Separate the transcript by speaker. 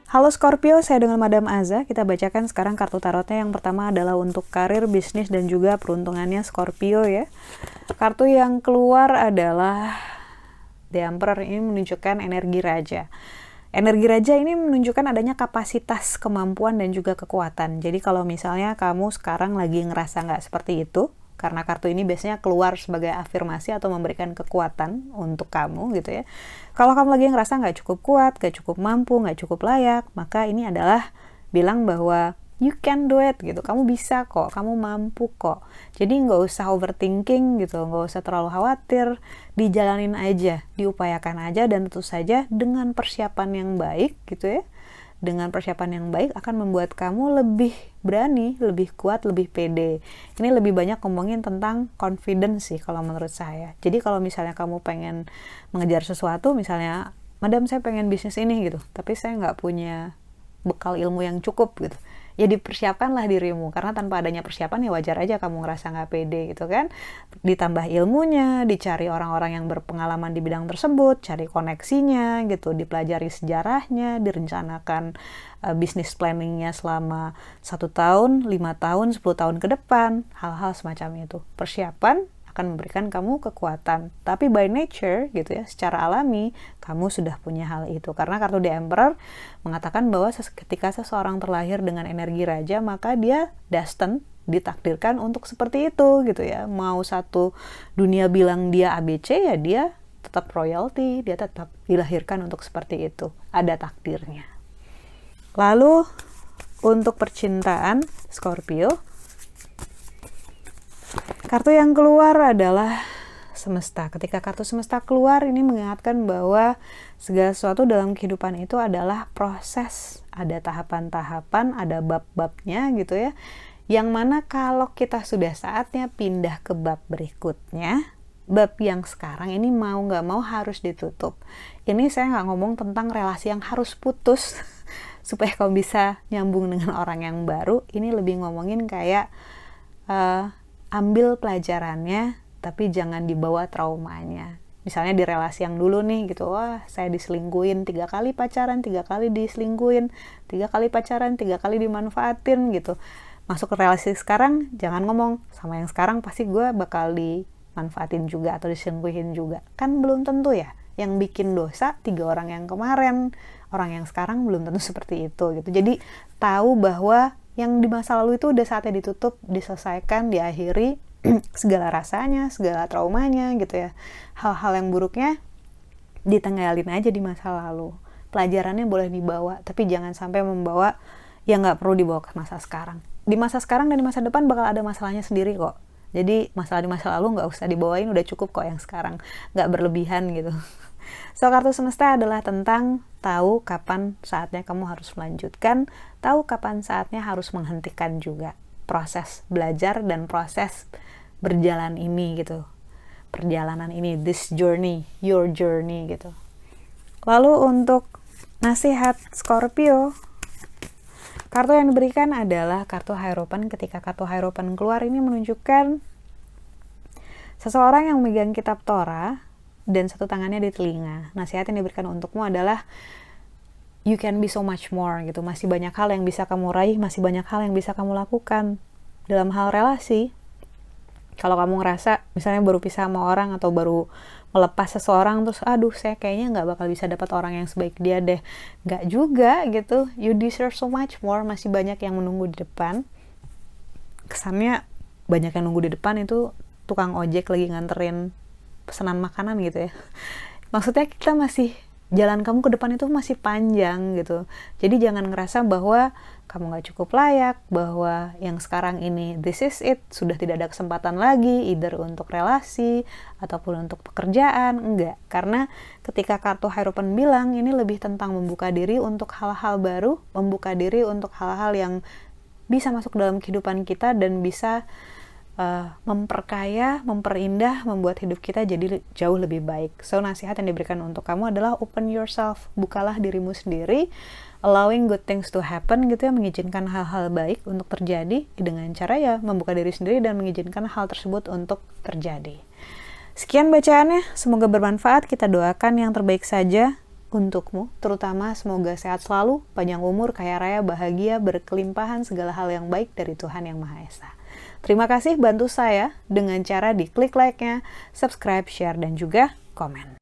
Speaker 1: Halo Scorpio, saya dengan Madam Aza. Kita bacakan sekarang kartu tarotnya. Yang pertama adalah untuk karir, bisnis, dan juga peruntungannya Scorpio ya. Kartu yang keluar adalah The Emperor. Ini menunjukkan energi raja. Energi raja ini menunjukkan adanya kapasitas, kemampuan, dan juga kekuatan. Jadi kalau misalnya kamu sekarang lagi ngerasa nggak seperti itu, karena kartu ini biasanya keluar sebagai afirmasi atau memberikan kekuatan untuk kamu gitu ya. Kalau kamu lagi ngerasa nggak cukup kuat, nggak cukup mampu, nggak cukup layak, maka ini adalah bilang bahwa you can do it gitu. Kamu bisa kok, kamu mampu kok. Jadi nggak usah overthinking gitu, nggak usah terlalu khawatir, dijalanin aja, diupayakan aja, dan tentu saja dengan persiapan yang baik gitu ya. Dengan persiapan yang baik akan membuat kamu lebih berani, lebih kuat, lebih pede. Ini lebih banyak ngomongin tentang confidence sih kalau menurut saya. Jadi kalau misalnya kamu pengen mengejar sesuatu, misalnya, Madam saya pengen bisnis ini gitu, tapi saya nggak punya bekal ilmu yang cukup gitu. Ya dipersiapkanlah dirimu, karena tanpa adanya persiapan ya wajar aja kamu ngerasa nggak pede gitu kan. Ditambah ilmunya, dicari orang-orang yang berpengalaman di bidang tersebut, cari koneksinya gitu, dipelajari sejarahnya, direncanakan bisnis planningnya selama 1 tahun, 5 tahun, 10 tahun ke depan, hal-hal semacam itu. Persiapan akan memberikan kamu kekuatan. Tapi by nature gitu ya, secara alami kamu sudah punya hal itu. Karena kartu The Emperor mengatakan bahwa ketika seseorang terlahir dengan energi raja, maka dia destined, ditakdirkan untuk seperti itu gitu ya. Mau satu dunia bilang dia ABC, ya dia tetap royalty, dia tetap dilahirkan untuk seperti itu. Ada takdirnya. Lalu untuk percintaan Scorpio, kartu yang keluar adalah semesta. Ketika kartu semesta keluar, ini mengingatkan bahwa segala sesuatu dalam kehidupan itu adalah proses. Ada tahapan-tahapan, ada bab-babnya gitu ya. Yang mana kalau kita sudah saatnya pindah ke bab berikutnya, bab yang sekarang ini mau nggak mau harus ditutup. Ini saya nggak ngomong tentang relasi yang harus putus supaya kamu bisa nyambung dengan orang yang baru. Ini lebih ngomongin kayak ambil pelajarannya, tapi jangan dibawa traumanya. Misalnya di relasi yang dulu nih gitu, wah saya diselingkuhin 3 kali pacaran, 3 kali diselingkuhin, 3 kali pacaran, 3 kali dimanfaatin gitu. Masuk ke relasi sekarang, jangan ngomong sama yang sekarang pasti gue bakal dimanfaatin juga atau diselingkuhin juga. Kan belum tentu ya. Yang bikin dosa 3 orang yang kemarin, orang yang sekarang belum tentu seperti itu gitu. Jadi tahu bahwa yang di masa lalu itu udah saatnya ditutup, diselesaikan, diakhiri, segala rasanya, segala traumanya gitu ya. Hal-hal yang buruknya ditenggalin aja di masa lalu. Pelajarannya boleh dibawa, tapi jangan sampai membawa yang nggak perlu dibawa ke masa sekarang. Di masa sekarang dan di masa depan bakal ada masalahnya sendiri kok. Jadi masalah di masa lalu nggak usah dibawain, udah cukup kok yang sekarang. Nggak berlebihan gitu. So, kartu semesta adalah tentang tahu kapan saatnya kamu harus melanjutkan, tahu kapan saatnya harus menghentikan juga proses belajar dan proses berjalan ini gitu. Perjalanan ini, this journey, your journey gitu. Lalu untuk nasihat Scorpio, kartu yang diberikan adalah kartu Hierophant. Ketika kartu Hierophant keluar, ini menunjukkan seseorang yang memegang kitab Torah dan satu tangannya di telinga. Nasihat yang diberikan untukmu adalah you can be so much more gitu. Masih banyak hal yang bisa kamu raih, masih banyak hal yang bisa kamu lakukan. Dalam hal relasi, kalau kamu ngerasa misalnya baru pisah sama orang atau baru melepas seseorang, terus aduh saya kayaknya nggak bakal bisa dapat orang yang sebaik dia deh. Nggak juga gitu. You deserve so much more. Masih banyak yang menunggu di depan. Kesannya banyak yang nunggu di depan itu tukang ojek lagi nganterin pesanan makanan gitu ya. Maksudnya kita masih, jalan kamu ke depan itu masih panjang gitu. Jadi jangan ngerasa bahwa kamu gak cukup layak, bahwa yang sekarang ini this is it, sudah tidak ada kesempatan lagi, either untuk relasi ataupun untuk pekerjaan. Enggak, karena ketika kartu Hierophant bilang ini lebih tentang membuka diri untuk hal-hal baru, membuka diri untuk hal-hal yang bisa masuk dalam kehidupan kita dan bisa memperkaya, memperindah, membuat hidup kita jadi jauh lebih baik. So, nasihat yang diberikan untuk kamu adalah open yourself, bukalah dirimu sendiri, allowing good things to happen gitu ya, mengizinkan hal-hal baik untuk terjadi dengan cara ya membuka diri sendiri dan mengizinkan hal tersebut untuk terjadi. Sekian bacaannya, semoga bermanfaat. Kita doakan yang terbaik saja untukmu, terutama semoga sehat selalu, panjang umur, kaya raya, bahagia, berkelimpahan segala hal yang baik dari Tuhan Yang Maha Esa. Terima kasih, bantu saya dengan cara diklik like-nya, subscribe, share, dan juga komen.